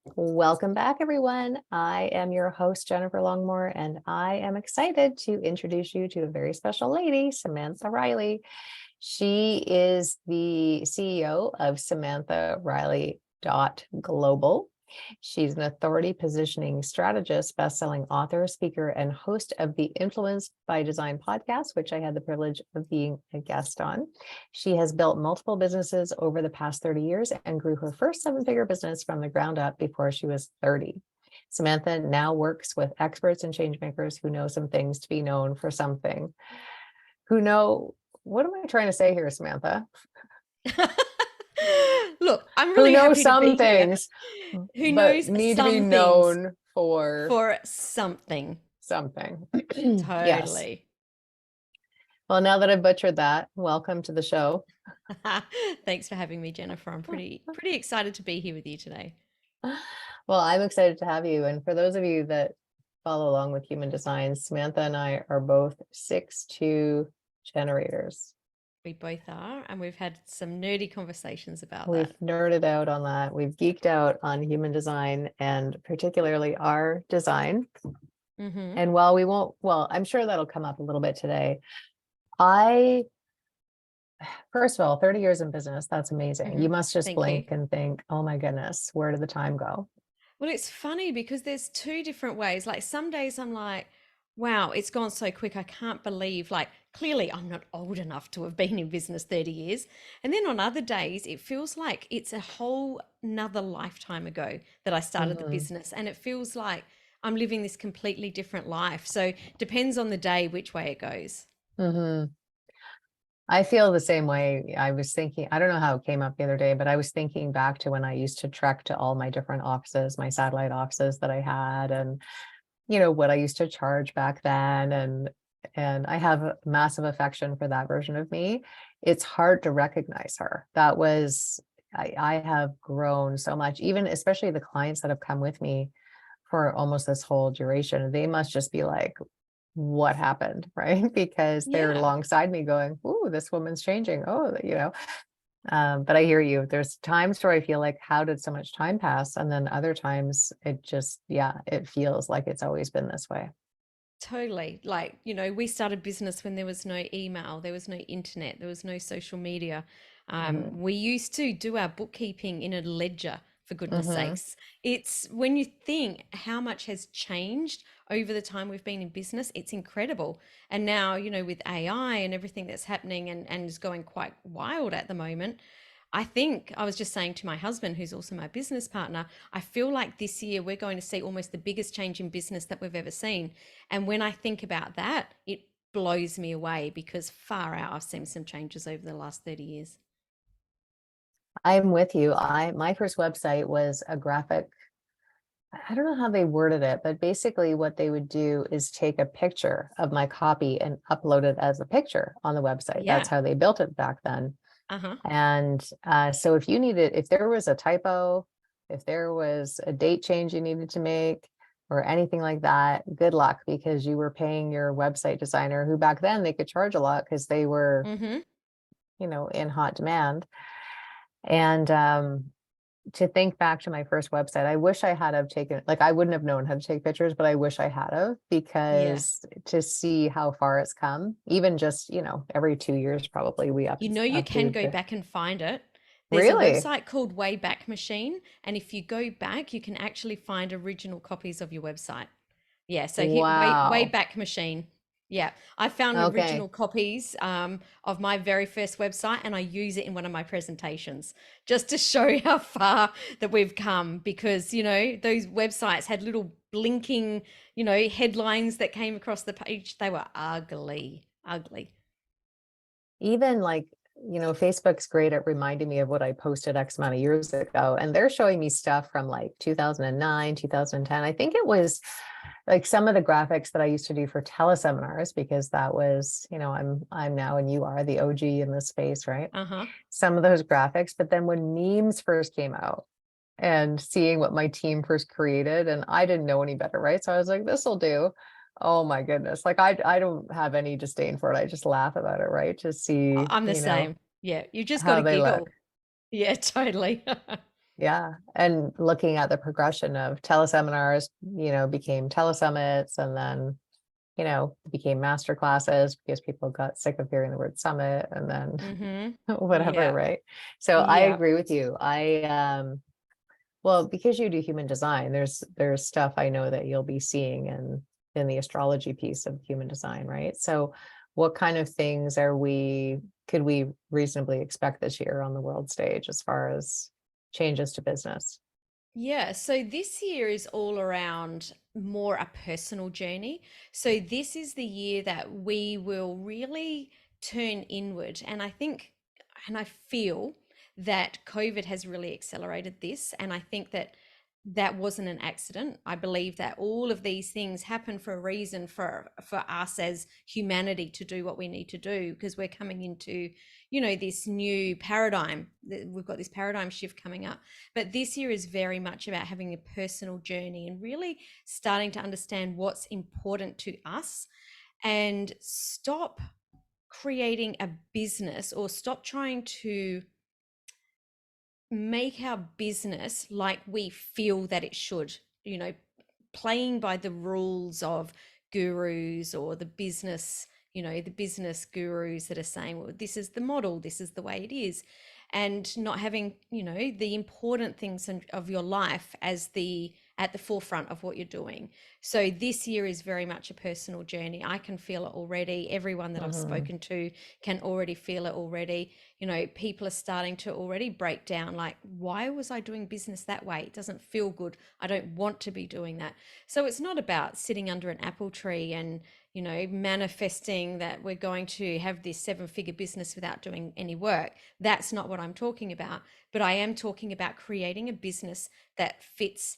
Welcome back, everyone. I am your host, Jennifer Longmore, and I am excited to introduce you to a very special lady, Samantha Riley. She is the CEO of Samantha Riley Global. She's an authority positioning strategist, best-selling author, speaker, and host of the Influenced by Design podcast, which I had the privilege of being a guest on. She has built multiple businesses over the past 30 years and grew her first seven-figure business from the ground up before she was 30. Samantha now works with experts and changemakers who know some things to be known for something. What am I trying to say here, Samantha? Look, I'm Who really knows happy to some be here. things, Who but knows need to be some things known for for something. something. Yes. Totally. Well, now that I've butchered that, welcome to the show. Thanks for having me, Jennifer. I'm pretty excited to be here with you today. Well, I'm excited to have you. And for those of you that follow along with Human Design, Samantha and I are both 6'2" generators. We both are, and we've had some nerdy conversations about We've that. nerded out on that. We've geeked out on human design and particularly our design. Mm-hmm. And I'm sure that'll come up a little bit today. First of all, 30 years in business, that's amazing. Mm-hmm. You must just Thank you. blink and think, oh my goodness, where did the time go? Well, it's funny because there's two different ways. Like some days I'm like, wow, it's gone so quick. I can't believe, like, clearly I'm not old enough to have been in business 30 years. And then on other days, it feels like it's a whole nother lifetime ago that I started the Mhm. business. And it feels like I'm living this completely different life. So depends on the day which way it goes. Mhm. I feel the same way. I was thinking, I don't know how it came up the other day, but I was thinking back to when I used to trek to all my different offices, my satellite offices that I had, and what I used to charge back then. And I have a massive affection for that version of me. It's hard to recognize her. I have grown so much, even especially the clients that have come with me for almost this whole duration. They must just be like, what happened, right? Because they're Yeah. alongside me going, "Ooh, this woman's changing." But I hear you. There's times where I feel like, how did so much time pass? And then other times it just, yeah, it feels like it's always been this way. Totally. Like, we started business when there was no email, there was no internet, there was no social media. Mhm. We used to do our bookkeeping in a ledger, for goodness Mhm. sakes. It's when you think how much has changed over the time we've been in business, it's incredible. And now, with AI and everything that's happening and is going quite wild at the moment, I think I was just saying to my husband, who's also my business partner, I feel like this year we're going to see almost the biggest change in business that we've ever seen. And when I think about that, it blows me away because far out, I've seen some changes over the last 30 years. I'm with you. My first website was a graphic. I don't know how they worded it, but basically what they would do is take a picture of my copy and upload it as a picture on the website. That's Yeah. how they built it back then. Uh-huh. And so if there was a typo, if there was a date change you needed to make or anything like that, good luck, because you were paying your website designer, who back then they could charge a lot because they were, Mm-hmm. in hot demand. And to think back to my first website, I wish I had have taken, like, I wouldn't have known how to take pictures, but I wish I had have, Yeah. because to see how far it's come, even just, every 2 years, probably we You can update go the, back and find it. There's a really? website called Wayback Machine, and if you go back, you can actually find original copies of your website. Yeah, so hit Wow. Wayback Machine. Yeah, I found Okay. original copies of my very first website, and I use it in one of my presentations just to show how far that we've come. Because those websites had little blinking, headlines that came across the page. They were ugly, ugly. Even like, Facebook's great at reminding me of what I posted X amount of years ago. And they're showing me stuff from like 2009, 2010. I think it was like some of the graphics that I used to do for teleseminars, because that was, I'm now, and you are the OG in this space, right? Uh-huh. Some of those graphics. But then when memes first came out, and seeing what my team first created, and I didn't know any better, right? So I was like, this will do. Oh my goodness. Like, I don't have any disdain for it. I just laugh about it, right? To see, I'm the same. Yeah, you just got how to they look. giggle. Yeah, totally. Yeah. And looking at the progression of teleseminars, became telesummits, and then, became master classes because people got sick of hearing the word summit, and then Mm-hmm. whatever, Yeah. right? So I Yeah. agree with you. Well, because you do human design, there's stuff I know that you'll be seeing in the astrology piece of human design, right? So what kind of things could we reasonably expect this year on the world stage as far as changes to business? Yeah, so this year is all around more a personal journey. So this is the year that we will really turn inward. And I think, and I feel that COVID has really accelerated this. And I think that that wasn't an accident. I believe that all of these things happen for a reason for us as humanity to do what we need to do, because we're coming into, this new paradigm. We've got this paradigm shift coming up. But this year is very much about having a personal journey and really starting to understand what's important to us, and stop creating a business, or stop trying to make our business like we feel that it should, you know, playing by the rules of gurus, or the business, the business gurus that are saying, well, this is the model, this is the way it is, and not having, the important things of your life as the at the forefront of what you're doing. So this year is very much a personal journey. I can feel it already. Everyone that I've Mhm. spoken to can already feel it already. People are starting to already break down, like, why was I doing business that way? It doesn't feel good. I don't want to be doing that. So it's not about sitting under an apple tree and, manifesting that we're going to have this 7-figure business without doing any work. That's not what I'm talking about. But I am talking about creating a business that fits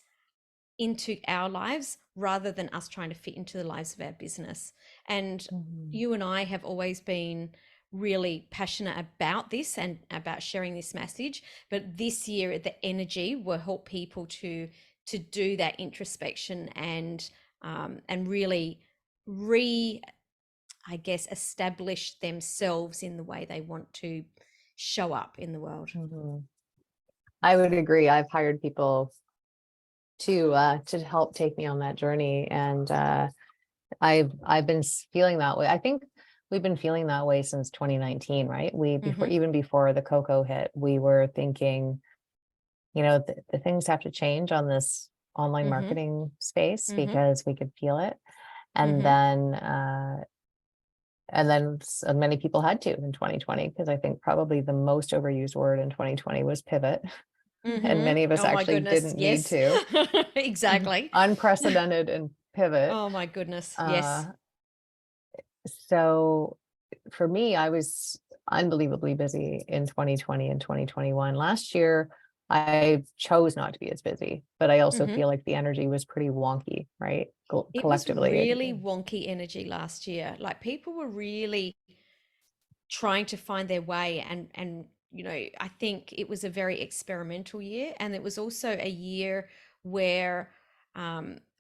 into our lives rather than us trying to fit into the lives of our business. And Mhm. you and I have always been really passionate about this and about sharing this message. But this year, the energy will help people to do that introspection, and really re I guess establish themselves in the way they want to show up in the world. Mhm. I would agree. I've hired people to help take me on that journey, and I've been feeling that way. I think we've been feeling that way since 2019, right? Mm-hmm. Even before the cocoa hit, we were thinking, the things have to change on this online Mm-hmm. marketing space Mm-hmm. because we could feel it. And Mm-hmm. then, many people had to in 2020, because I think probably the most overused word in 2020 was pivot. And Mm-hmm. many of us Oh my actually goodness. didn't need Yes. to. Exactly. Unprecedented and pivot. Oh my goodness. Yes. Uh, so for me, I was unbelievably busy in 2020 and 2021. Last year, I chose not to be as busy, but I also Mm-hmm. feel like the energy was pretty wonky, right? It was Collectively. really wonky energy last year. Like, people were really trying to find their way, and I think it was a very experimental year, and it was also a year where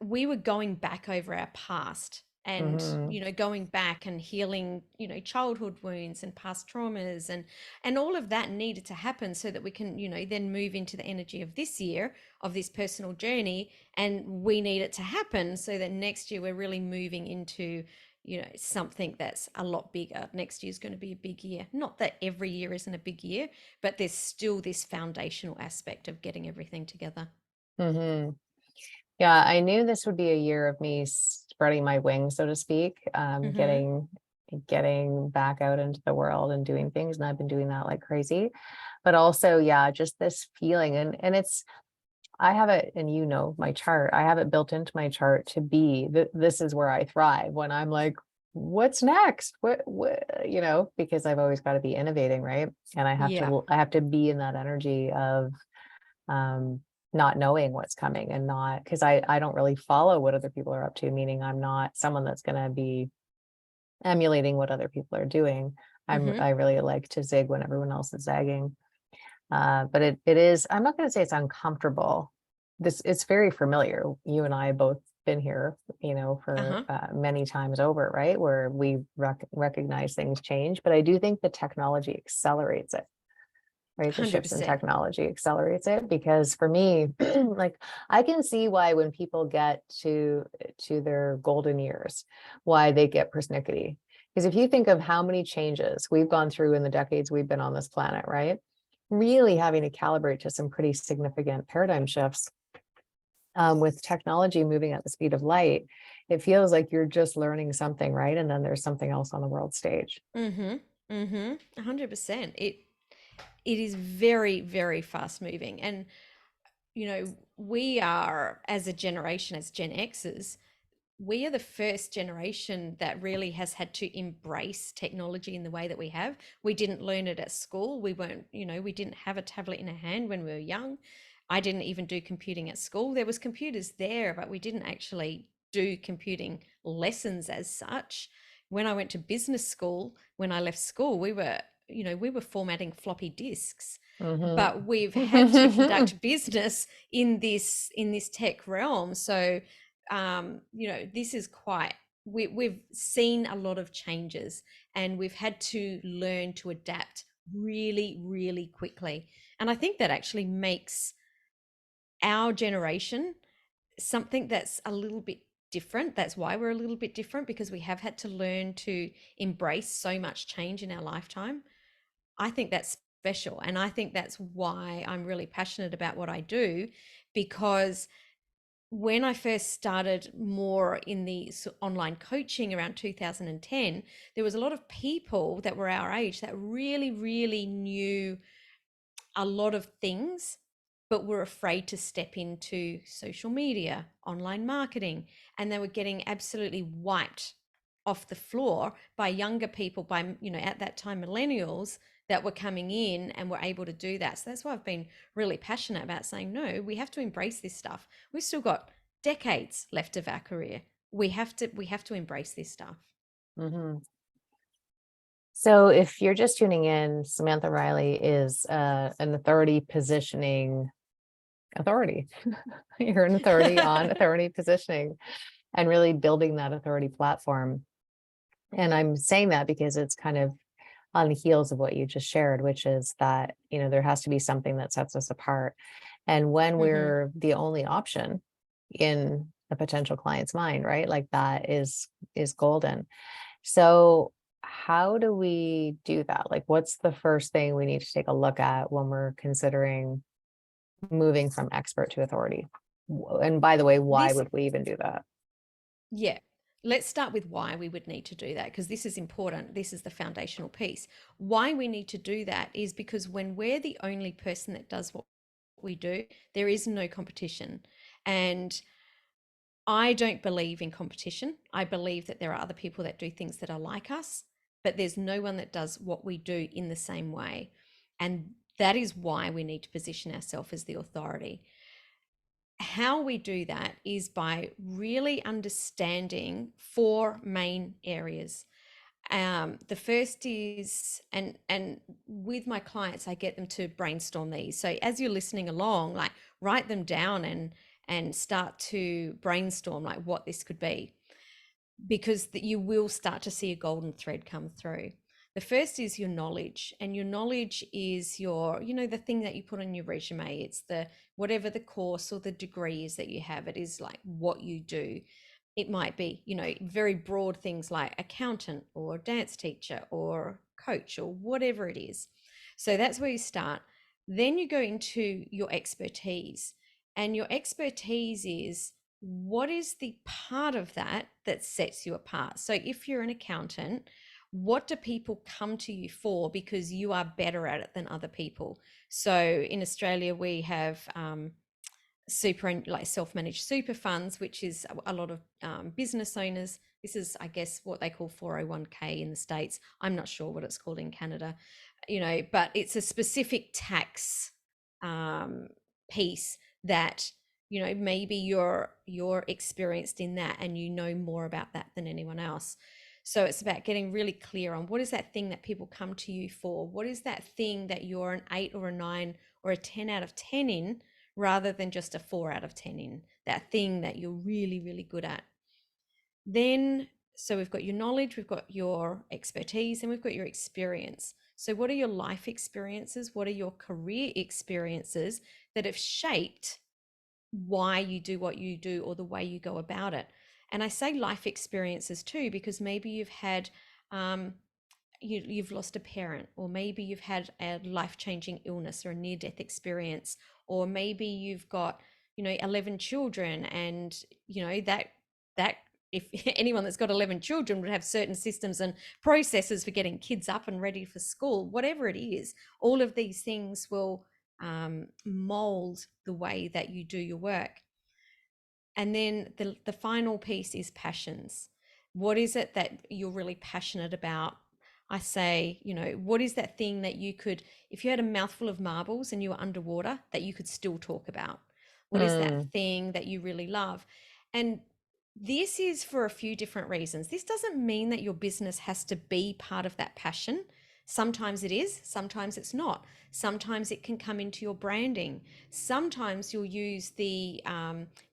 we were going back over our past, and Mhm. going back and healing, childhood wounds and past traumas, and all of that needed to happen so that we can, then move into the energy of this year, of this personal journey. And we need it to happen so that next year we're really moving into, something that's a lot bigger. Next year is going to be a big year. Not that every year isn't a big year, but there's still this foundational aspect of getting everything together. Mhm. Yeah, I knew this would be a year of me spreading my wings, so to speak, Mm-hmm. getting back out into the world and doing things, and I've been doing that like crazy. But also, yeah, just this feeling, and it's I have it, and my chart. I have it built into my chart to be this is where I thrive when I'm like, what's next? Because I've always got to be innovating, right? And Yeah. I have to be in that energy of um not knowing what's coming, and not because I don't really follow what other people are up to, meaning I'm not someone that's going to be emulating what other people are doing. Mm-hmm. I really like to zig when everyone else is zagging. But it is, I'm not going to say it's uncomfortable. It's very familiar. You and I have both been here, for Uh-huh. many times over, right? Where we recognize things change. But I do think the technology accelerates it. right? The shifts in 100%. technology accelerates it, because for me, like, I can see why when people get to their golden years, why they get persnickety. Because if you think of how many changes we've gone through in the decades we've been on this planet, right? Really having to calibrate to some pretty significant paradigm shifts, with technology moving at the speed of light, it feels like you're just learning something, right? And then there's something else on the world stage. Mm-hmm. Mm-hmm. 100%. It is very, very fast moving. And we are, as a generation, as Gen Xers, we are the first generation that really has had to embrace technology in the way that we have. We didn't learn it at school. We weren't, we didn't have a tablet in our hand when we were young. I didn't even do computing at school. There was computers there, but we didn't actually do computing lessons as such. When I went to business school, when I left school, we were formatting floppy disks, but we've had to Mm-hmm. conduct business in this tech realm. So this is quite, we've seen a lot of changes, and we've had to learn to adapt really, really quickly. And I think that actually makes our generation something that's a little bit different. That's why we're a little bit different, because we have had to learn to embrace so much change in our lifetime. I think that's special. And I think that's why I'm really passionate about what I do, because when I first started more in the online coaching around 2010, there was a lot of people that were our age that really, really knew a lot of things, but were afraid to step into social media, online marketing, and they were getting absolutely wiped off the floor by younger people, by, at that time, millennials that were coming in and were able to do that. So that's why I've been really passionate about saying, no, we have to embrace this stuff. We've still got decades left of our career. We have to embrace this stuff. So if you're just tuning in, Samantha Riley is an authority positioning authority. You're an authority on authority positioning and really building that authority platform. And I'm saying that because it's kind of on the heels of what you just shared, which is that, there has to be something that sets us apart. And when Hmm. we're the only option in a potential client's mind, right? Like that is golden. So how do we do that? Like, what's the first thing we need to take a look at when we're considering moving from expert to authority? And by the way, why This would we even do that? Yeah. Let's start with why we would need to do that, because this is important. This is the foundational piece. Why we need to do that is because when we're the only person that does what we do, there is no competition. And I don't believe in competition. I believe that there are other people that do things that are like us, but there's no one that does what we do in the same way. And that is why we need to position ourselves as the authority. How we do that is by really understanding four main areas. The first is, and with my clients, I get them to brainstorm these. So as you're listening along, like, write them down and start to brainstorm like what this could be, because you will start to see a golden thread come through. The first is your knowledge, and your knowledge is the thing that you put on your resume. It's the whatever the course or the degree is that you have. It is like what you do. It might be, very broad things like accountant or dance teacher or coach or whatever it is. So that's where you start. Then you go into your expertise, and your expertise is, what is the part of that that sets you apart? So if you're an accountant, what do people come to you for because you are better at it than other people? So in Australia, we have super, like, self-managed super funds, which is a lot of business owners. This is, I guess, what they call 401k in the States. I'm not sure what it's called in Canada, but it's a specific tax piece that, maybe you're experienced in that and you know more about that than anyone else. So it's about getting really clear on what is that thing that people come to you for? What is that thing that you're an 8 or a 9 or a 10 out of 10 in, rather than just a 4 out of 10 in, that thing that you're really, really good at. Then, so we've got your knowledge, we've got your expertise, and we've got your experience. So, what are your life experiences? What are your career experiences that have shaped why you do what you do or the way you go about it? And I say life experiences too, because maybe you've had um, you've lost a parent, or maybe you've had a life-changing illness or a near-death experience, or maybe you've got 11 children, and that if anyone that's got 11 children would have certain systems and processes for getting kids up and ready for school, whatever it is, all of these things will mold the way that you do your work. And then the final piece is passions. What is it that you're really passionate about? I say, what is that thing that you could, if you had a mouthful of marbles and you were underwater, that you could still talk about? What is that Mm, thing that you really love? And this is for a few different reasons. This doesn't mean that your business has to be part of that passion. Sometimes it is, sometimes it's not. Sometimes it can come into your branding. Sometimes you'll use the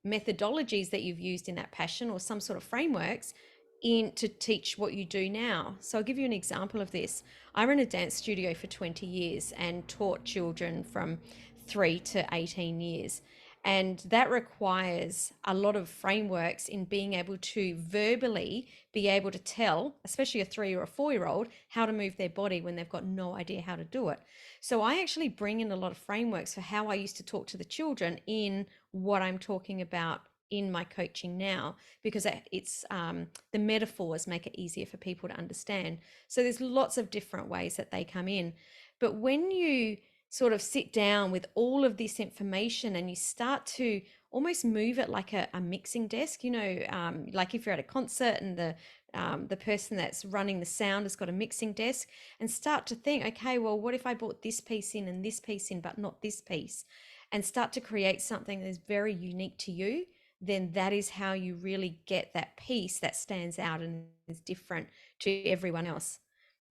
methodologies that you've used in that passion or some sort of frameworks in to teach what you do now. So I'll give you an example of this. I ran a dance studio for 20 years and taught children from 3 to 18 years. And that requires a lot of frameworks in being able to verbally be able to tell, especially a 3 or a 4 year old, how to move their body when they've got no idea how to do it. So I actually bring in a lot of frameworks for how I used to talk to the children in what I'm talking about in my coaching now, because it's the metaphors make it easier for people to understand. So there's lots of different ways that they come in. But when you sort of sit down with all of this information and you start to almost move it like a mixing desk, like if you're at a concert and the person that's running the sound has got a mixing desk, and start to think, okay, well, what if I brought this piece in and this piece in, but not this piece, and start to create something that is very unique to you, then that is how you really get that piece that stands out and is different to everyone else.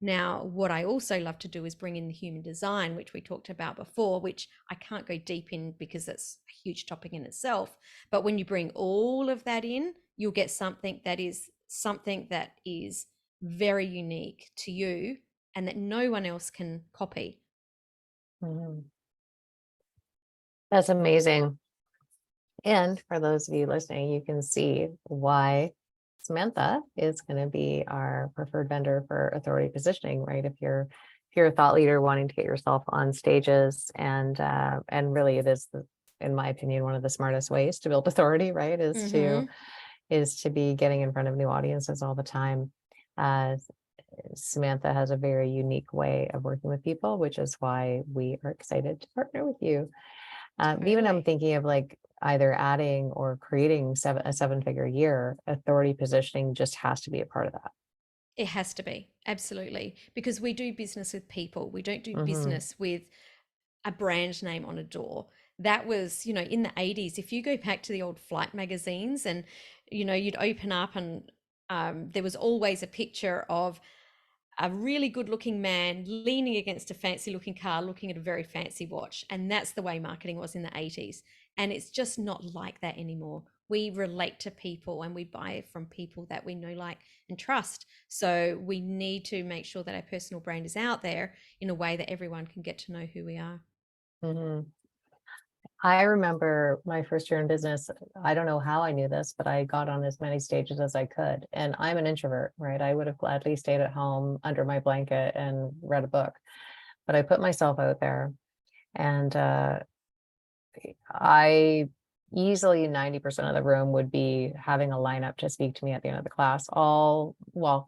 Now, what I also love to do is bring in the human design, which we talked about before, which I can't go deep in because it's a huge topic in itself. But when you bring all of that in, you'll get something that is very unique to you and that no one else can copy. mhm. That's amazing. And for those of you listening, you can see why Samantha is going to be our preferred vendor for authority positioning, right? If you're a thought leader wanting to get yourself on stages, and really it is in my opinion, one of the smartest ways to build authority, right? Mm-hmm. Is to be getting in front of new audiences all the time. Uh, Samantha has a very unique way of working with people, which is why we are excited to partner with you. Even I'm Totally. thinking of like either adding or creating a 7-figure year. Authority positioning just has to be a part of that. It has to be, absolutely, because we do business with people. We don't do Mm-hmm. business with a brand name on a door. That was, in the 80s. If you go back to the old flight magazines and, you'd open up and there was always a picture of a really good looking man leaning against a fancy looking car, looking at a very fancy watch. And that's the way marketing was in the 80s. And it's just not like that anymore. We relate to people and we buy from people that we know, like, and trust. So we need to make sure that our personal brand is out there in a way that everyone can get to know who we are. Mm-hmm. I remember my first year in business. I don't know how I knew this, but I got on as many stages as I could. And I'm an introvert, right? I would have gladly stayed at home under my blanket and read a book, but I put myself out there. And I easily 90% of the room would be having a lineup to speak to me at the end of the class.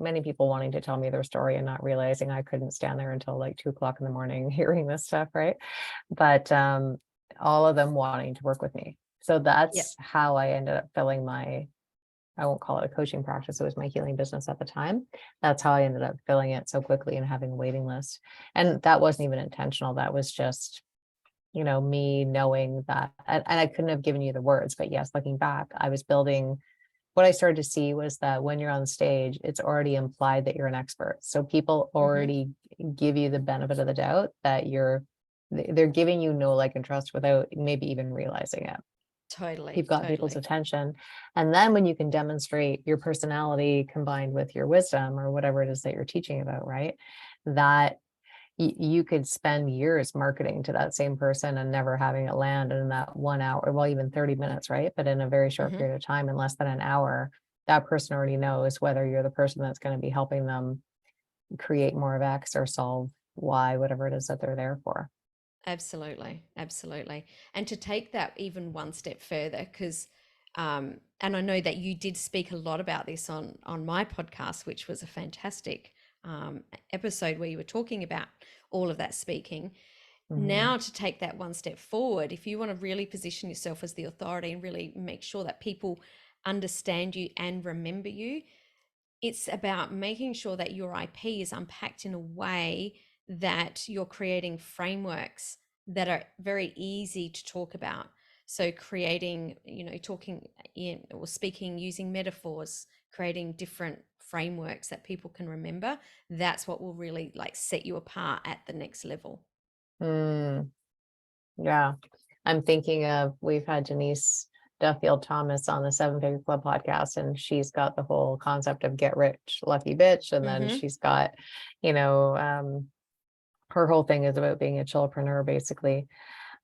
Many people wanting to tell me their story and not realizing I couldn't stand there until like 2 o'clock in the morning hearing this stuff, right? But all of them wanting to work with me. So Yep. that's how I ended up filling I won't call it a coaching practice. It was my healing business at the time. That's how I ended up filling it so quickly and having a waiting list. And that wasn't even intentional. That was just me knowing that, and I couldn't have given you the words, but yes, looking back, I was building. What I started to see was that when you're on stage, it's already implied that you're an expert. So people Mm-hmm. already give you the benefit of the doubt that they're giving you know, like, and trust without maybe even realizing it. Totally. You've got people's Totally. attention. And then when you can demonstrate your personality combined with your wisdom or whatever it is that you're teaching about, right? That you could spend years marketing to that same person and never having it land in that 1 hour, well, even 30 minutes, right? But in a very short Hmm. period of time, in less than an hour, that person already knows whether you're the person that's going to be helping them create more of X or solve Y, whatever it is that they're there for. Absolutely, absolutely. And to take that even one step further, because and I know that you did speak a lot about this on my podcast, which was a fantastic episode where you were talking about all of that speaking. Hmm. Now, to take that one step forward, if you want to really position yourself as the authority and really make sure that people understand you and remember you, it's about making sure that your IP is unpacked in a way that you're creating frameworks that are very easy to talk about. So creating, talking in or speaking using metaphors, creating different frameworks that people can remember. That's what will really like set you apart at the next level. Mm, yeah. I'm thinking of, we've had Denise Duffield Thomas on the Seven Figure Club podcast, and she's got the whole concept of get rich, lucky bitch. And then Mm-hmm. she's got, you know, her whole thing is about being a chillpreneur, basically.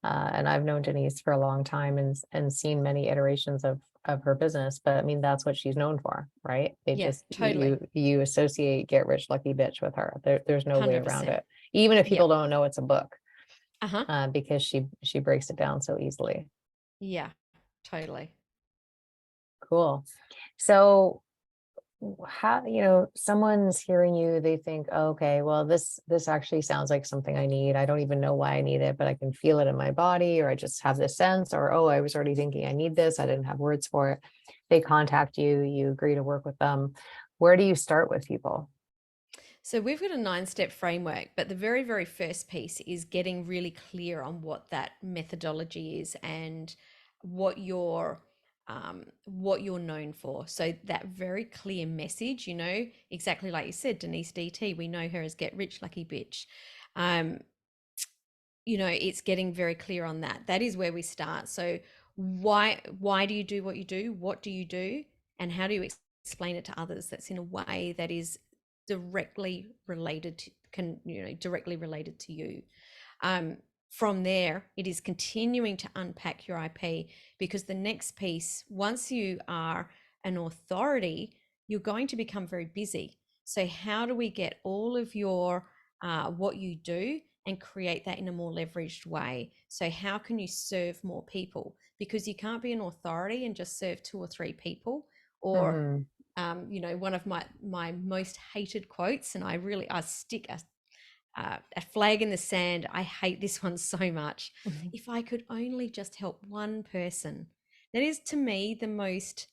And I've known Denise for a long time and seen many iterations of her business, but I mean that's what she's known for, right? They Yeah, just, totally. you associate get rich lucky bitch with her. There's no way around 100%. it, even if people Yep. don't know it's a book, Uh-huh. because she breaks it down so easily. Yeah, totally. Cool. So how, someone's hearing you, they think, "Oh, okay, well, this actually sounds like something I need. I don't even know why I need it, but I can feel it in my body, or I just have this sense, or oh, I was already thinking I need this. I didn't have words for it." They contact you, you agree to work with them. Where do you start with people? So we've got a 9 step framework, but the very, very first piece is getting really clear on what that methodology is and what you're what you're known for. So that very clear message, exactly like you said, Denise DT, we know her as Get Rich Lucky Bitch. Um, it's getting very clear on that. That is where we start. So why do you do what you do? What do you do? And how do you explain it to others that's in a way that is directly related to directly related to you. um, from there, it is continuing to unpack your IP, because the next piece, once you are an authority, you're going to become very busy. So how do we get all of your what you do and create that in a more leveraged way? So how can you serve more people? Because you can't be an authority and just serve 2 or 3 people, or Hmm. one of my most hated quotes, and I stick a flag in the sand. I hate this one so much. If I could only just help one person. That is to me the most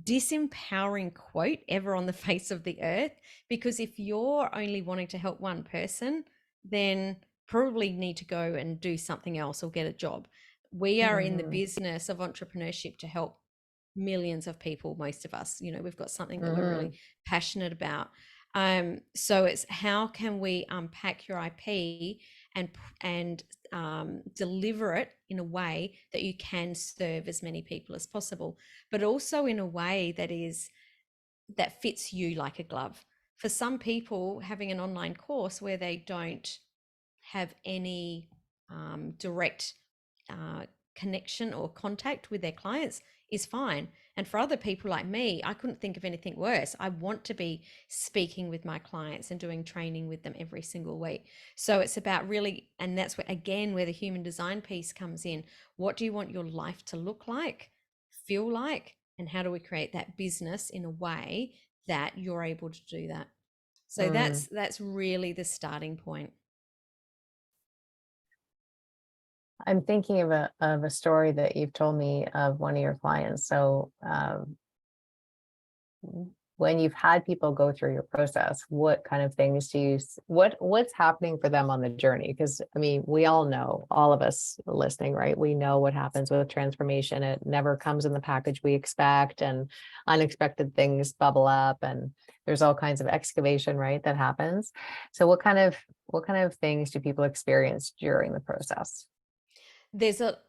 disempowering quote ever on the face of the earth. Because if you're only wanting to help one person, then probably need to go and do something else or get a job. We are in the Hmm. business of entrepreneurship to help millions of people. Most of us, we've got something that we're really Hmm. passionate about. So it's how can we unpack your IP and deliver it in a way that you can serve as many people as possible, but also in a way that fits you like a glove. For some people, having an online course where they don't have any direct uh, connection or contact with their clients is fine. And for other people like me, I couldn't think of anything worse. I want to be speaking with my clients and doing training with them every single week. So it's about really, and that's where, again, where the human design piece comes in. What do you want your life to look like, feel like, and how do we create that business in a way that you're able to do that? So Hmm. that's really the starting point. I'm thinking of a story that you've told me of one of your clients. So, when you've had people go through your process, what kind of things do you what's happening for them on the journey? Because I mean, we all know, all of us listening, right? We know what happens with transformation. It never comes in the package we expect, and unexpected things bubble up, and there's all kinds of excavation, right, that happens. So what kind of things do people experience during the process? There's a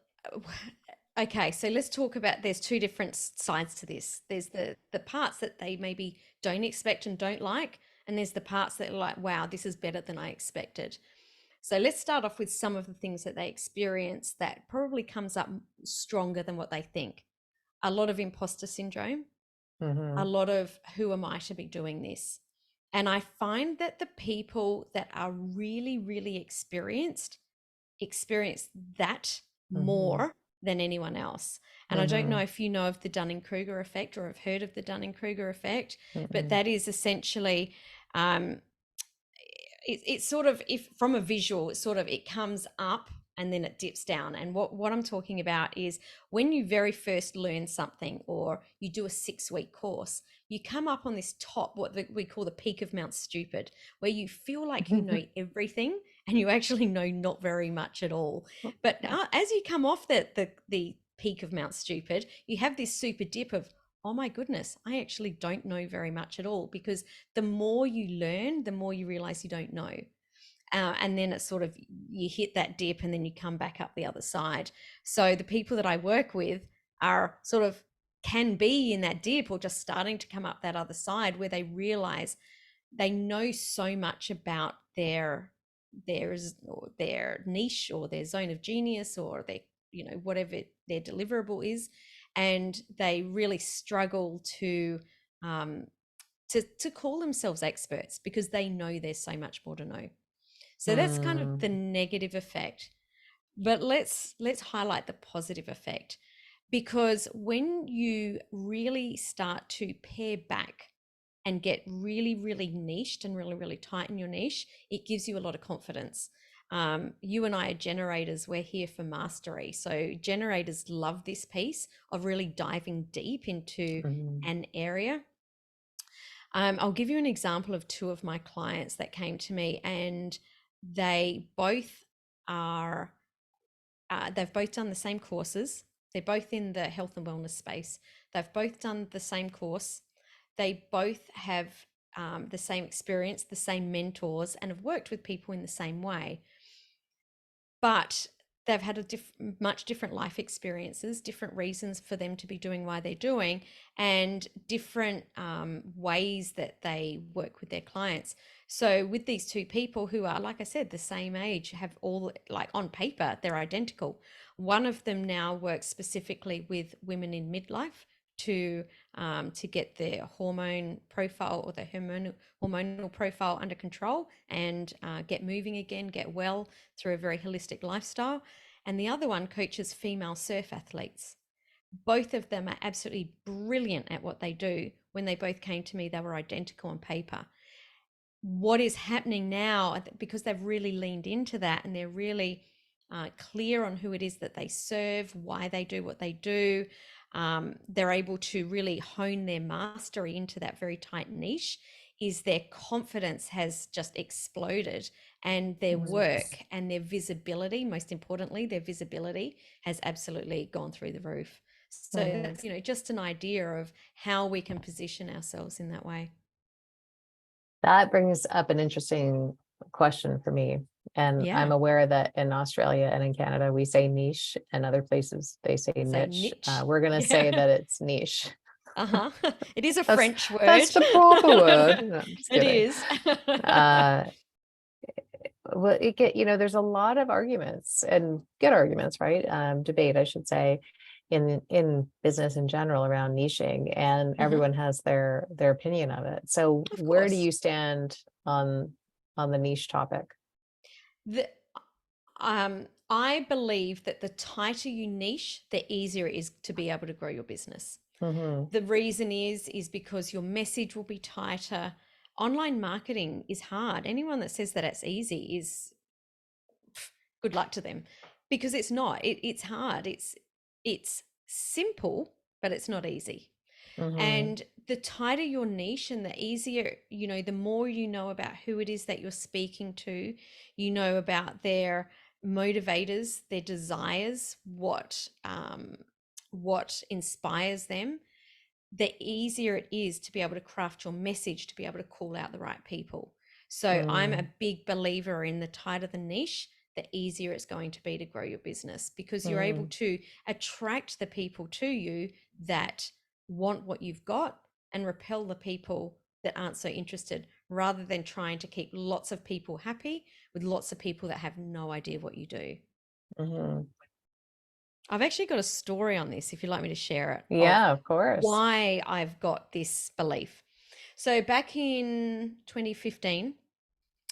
okay, so let's talk about, there's two different sides to this. There's the parts that they maybe don't expect and don't like, and there's the parts that are like, wow, this is better than I expected. So let's start off with some of the things that they experience that probably comes up stronger than what they think. A lot of imposter syndrome, a Mm-hmm. lot of who am I to be doing this? And I find that the people that are really, really experienced experience that Mm-hmm. more than anyone else. And I don't know Mm-hmm. if you know of the Dunning-Kruger effect or have heard of the Dunning-Kruger effect, but Mm-hmm. that is essentially um, it's sort of, if from a visual, it's sort of, it comes up and then it dips down. And what I'm talking about is when you very first learn something or you do a 6-week course, you come up on this top, we call the peak of Mount Stupid, where you feel like you know everything and you actually know not very much at all. But as you come off the peak of Mount Stupid, you have this super dip of, oh my goodness, I actually don't know very much at all, because the more you learn, the more you realize you don't know. And then it's sort of, you hit that dip and then you come back up the other side. So the people that I work with are sort of, can be in that dip or just starting to come up that other side, where they realize they know so much about their niche or their zone of genius or their, whatever their deliverable is, and they really struggle um, to call themselves experts because they know there's so much more to know. So that's kind of the Mm. negative effect. But let's highlight the positive effect, because when you really start to pare back and get really, really niched and really, really tight in your niche, it gives you a lot of confidence. You and I are generators. We're here for mastery. So generators love this piece of really diving deep into Mm. an area. I'll give you an example of two of my clients that came to me, and they both are, they've both done the same courses. They're both in the health and wellness space. They've both done the same course. They both have the same experience, the same mentors, and have worked with people in the same way. But they've had much different life experiences, different reasons for them to be doing why they're doing, and different ways that they work with their clients. So with these two people who are, like I said, the same age, have all, like on paper, they're identical. One of them now works specifically with women in midlife to get their hormone profile or their hormonal profile under control and get moving again, get well through a very holistic lifestyle. And the other one coaches female surf athletes. Both of them are absolutely brilliant at what they do. When they both came to me, they were identical on paper. What is happening now, because they've really leaned into that and they're really clear on who it is that they serve, why they do what they do, they're able to really hone their mastery into that very tight niche, is their confidence has just exploded, and their Nice. work and their visibility, most importantly, their visibility has absolutely gone through the roof. So Mhm. that's, just an idea of how we can position ourselves in that way. That brings up an interesting question for me. And I'm Yeah. aware that in Australia and in Canada, we say niche, and other places they say Say niche. niche. We're going to say Yeah. that it's niche. Uh-huh. It is a That's French that's word. the proper word. No, I'm just It kidding. is. Uh, well, there's a lot of arguments and good arguments, right? Debate, I should say, in business in general around niching, and Mhm. everyone has their opinion of it. So Of where do course. you stand on the niche topic? The I believe that the tighter you niche, the easier it is to be able to grow your business. Hmm. The reason is because your message will be tighter. Online marketing is hard. Anyone that says that it's easy is, good luck to them, because it's not. It's hard. It's simple, but it's not easy. Hmm. And the tighter your niche and the easier, the more you know about who it is that you're speaking to, about their motivators, their desires, what inspires them, the easier it is to be able to craft your message, to be able to call out the right people. So I'm a Mm. big believer in the tighter the niche, the easier it's going to be to grow your business, because you're able Mm. to attract the people to you that want what you've got and repel the people that aren't so interested. rather than trying to keep lots of people happy with lots of people that have no idea what you do. Mhm. I've actually got a story on this, if you'd like me to share it, of Yeah, of course. why I've got this belief. So back in 2015,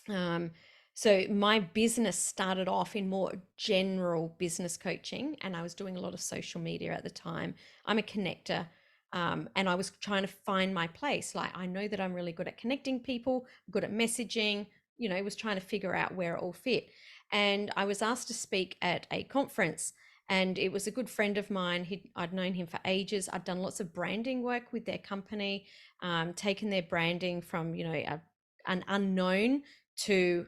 um, so my business started off in more general business coaching, and I was doing a lot of social media at the time. I'm a connector, and I was trying to find my place. Like, I know that I'm really good at connecting people, good at messaging, was trying to figure out where it all fit. And I was asked to speak at a conference, and it was a good friend of mine. I'd known him for ages. I'd done lots of branding work with their company, taken their branding from, an unknown to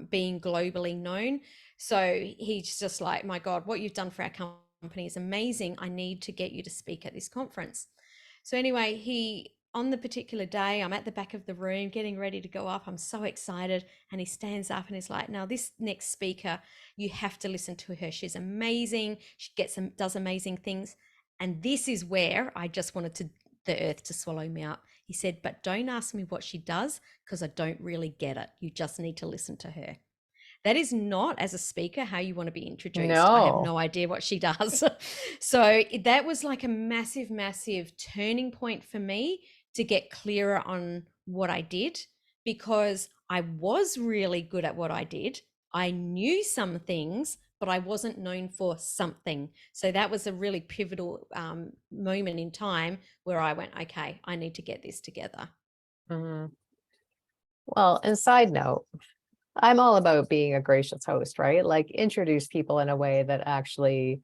being globally known. So he's just like, my God, what you've done for our company is amazing. I need to get you to speak at this conference. So anyway, on the particular day, I'm at the back of the room getting ready to go up. I'm so excited. And he stands up and he's like, now this next speaker, you have to listen to her. She's amazing. She does amazing things. And this is where I just wanted the earth to swallow me up. He said, but don't ask me what she does because I don't really get it. You just need to listen to her. That is not, as a speaker, how you want to be introduced. I have No. no idea what she does. So that was like a massive, massive turning point for me to get clearer on what I did, because I was really good at what I did. I knew some things, but I wasn't known for something. So that was a really pivotal moment in time where I went, okay, I need to get this together. Mhm. Well, and side note, I'm all about being a gracious host, right? Like introduce people in a way that actually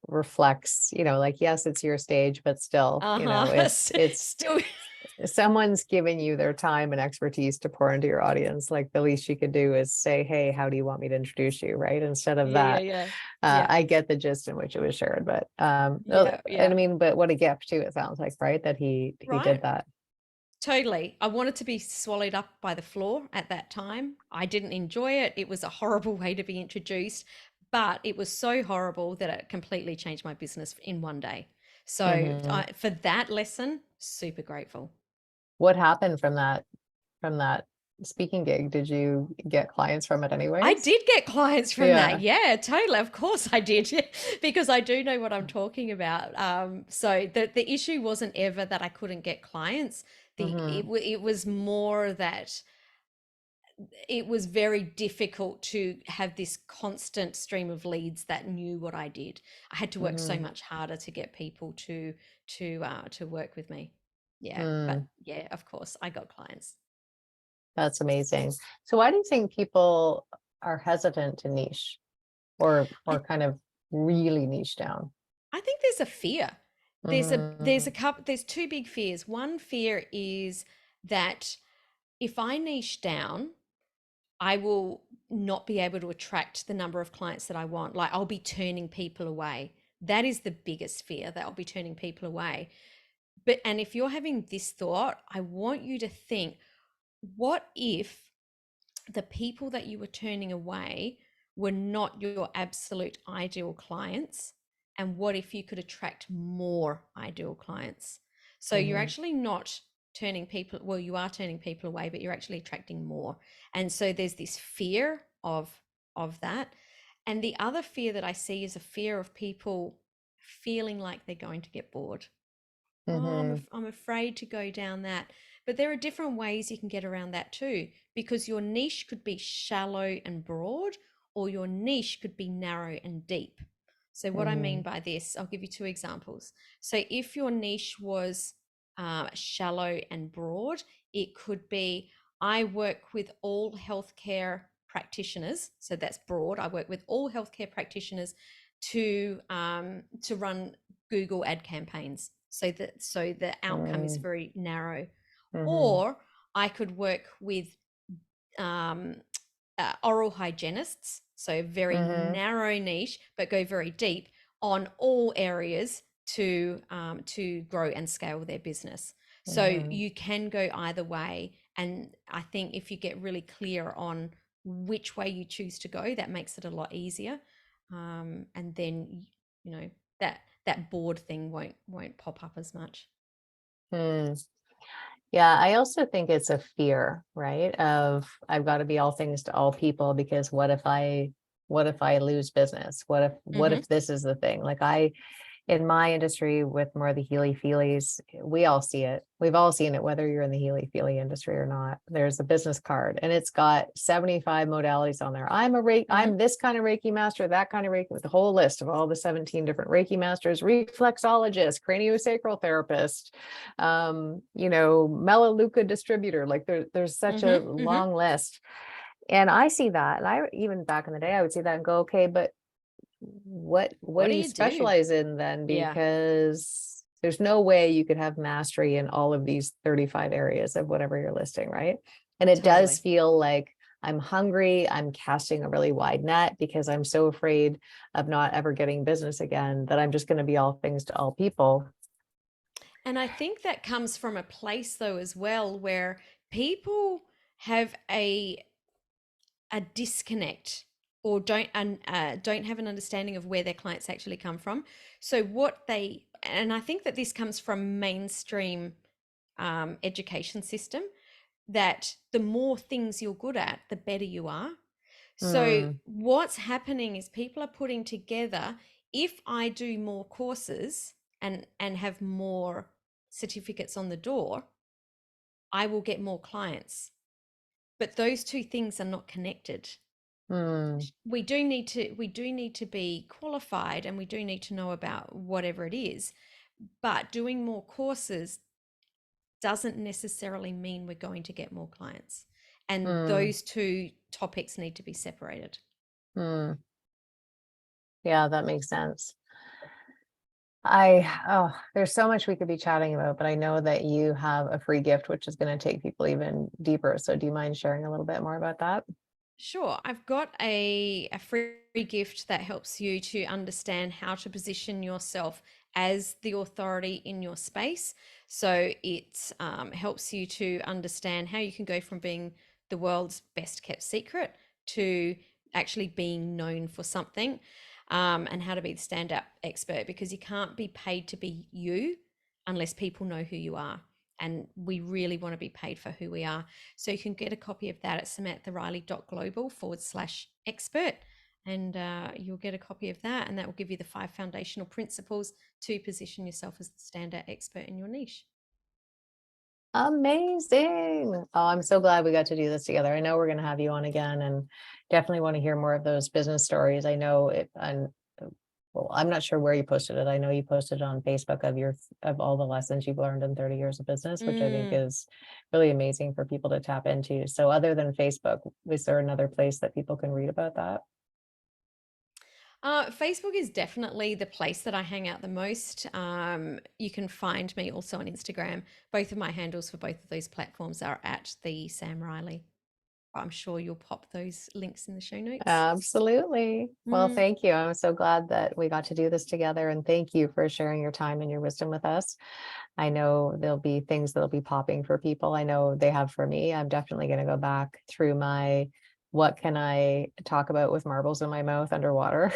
reflects, like, yes, it's your stage, but still, Uh-huh. it's Still, someone's giving you their time and expertise to pour into your audience. Like the least you could do is say, hey, how do you want me to introduce you? Right. Instead of yeah, yeah, that, yeah. Yeah, I get the gist in which it was shared, but yeah, and yeah. I mean, but what a gift too, it sounds like, right? That he did Right. that. Totally. I wanted to be swallowed up by the floor at that time. I didn't enjoy it. It was a horrible way to be introduced, but it was so horrible that it completely changed my business in one day. So Hmm. for that lesson, super grateful. What happened from that speaking gig? Did you get clients from it I anyways? did get clients from that. Yeah. Yeah, totally. Of course I did. Because I do know what I'm talking about. So the issue wasn't ever that I couldn't get clients. Hmm. It was more that it was very difficult to have this constant stream of leads that knew what I did. I had to work so Hmm. much harder to get people to work with me. Yeah, but Mm, yeah, of course, I got clients. that's amazing. So why do you think people are hesitant to niche or I kind of really niche down? I think there's a fear. There's a Mhm, couple. There's two big fears. One fear is that if I niche down, I will not be able to attract the number of clients that I want. Like, I'll be turning people away. That is the biggest fear, that I'll be turning people away. And if you're having this thought, I want you to think, what if the people that you were turning away were not your absolute ideal clients? And what if you could attract more ideal clients? So you're mhm, actually not turning people, well, you are turning people away, but you're actually attracting more. And so there's this fear of that. And the other fear that I see is a fear of people feeling like they're going to get bored. Oh, mhm, I'm afraid to go down that. But there are different ways you can get around that too, because your niche could be shallow and broad, or your niche could be narrow and deep. So, what I mean mhm, by this, I'll give you two examples. So, if your niche was shallow and broad, it could be, I work with all healthcare practitioners. So that's broad. I work with all healthcare practitioners to run Google ad campaigns. So the outcome is mm, very narrow. mhm, Or I could work with um, oral hygienists, so very mhm, narrow niche, but go very deep on all areas to grow and scale their business. So mhm, you can go either way, and I think if you get really clear on which way you choose to go, that makes it a lot easier. And then you know that board thing won't pop up as much. mm. Yeah, I also think it's a fear, right? Of I've got to be all things to all people because what if I lose business? What Hmm. if this is the thing? Like I in my industry with more of the Healy Feelies, we all see it. We've all seen it, whether you're in the Healy Feely industry or not. There's a business card and it's got 75 modalities on there. Hmm. I'm this kind of Reiki master, that kind of Reiki, with the whole list of all the 17 different Reiki masters, reflexologist, craniosacral therapist, Melaleuca distributor. Like there's such a Hmm. Hmm. long list. And I see that. And I even back in the day, I would see that and go, okay, but what What do do you you do? specialize in then? Yeah, Because there's no way you could have mastery in all of these 35 areas of whatever you're listing, right? And it does totally. feel like I'm hungry, I'm casting a really wide net because I'm so afraid of not ever getting business again that I'm just going to be all things to all people. And I think that comes from a place though as well where people have a disconnect or don't have an understanding of where their clients actually come from. So what they and I think that this comes from mainstream education system, that the more things you're good at, the better you are. So Hmm. what's happening is people are putting together, if I do more courses and have more certificates on the door, I will get more clients. But those two things are not connected. Hmm. We do need to be qualified, and we do need to know about whatever it is, but doing more courses doesn't necessarily mean we're going to get more clients, and Hmm. those two topics need to be separated. Hmm. Yeah, that makes sense. There's so much we could be chatting about, but I know that you have a free gift, which is going to take people even deeper. So do you mind sharing a little bit more about that? Sure. I've got a free gift that helps you to understand how to position yourself as the authority in your space. So it helps you to understand how you can go from being the world's best kept secret to actually being known for something, and how to be the stand-up expert, because you can't be paid to be you unless people know who you are. And we really want to be paid for who we are. So you can get a copy of that at samanthariley.global/expert. And you'll get a copy of that. And that will give you the 5 foundational principles to position yourself as the standout expert in your niche. Amazing. Oh, I'm so glad we got to do this together. I know we're going to have you on again and definitely want to hear more of those business stories. I know it, and well, I'm not sure where you posted it. I know you posted it on Facebook of all the lessons you've learned in 30 years of business, which I think Mm. is really amazing for people to tap into. So other than Facebook, is there another place that people can read about that? Facebook is definitely the place that I hang out the most. You can find me also on Instagram. Both of my handles for both of those platforms are at the Sam Riley. I'm sure you'll pop those links in the show notes. Absolutely. Well, Mm. thank you. I'm so glad that we got to do this together. And thank you for sharing your time and your wisdom with us. I know there'll be things that'll be popping for people. I know they have for me. I'm definitely going to go back through my what can I talk about with marbles in my mouth underwater.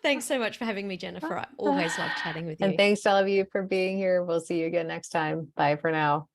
Thanks so much for having me, Jennifer. I always love chatting with And you. thanks to all of you for being here. We'll see you again next time. Bye for now.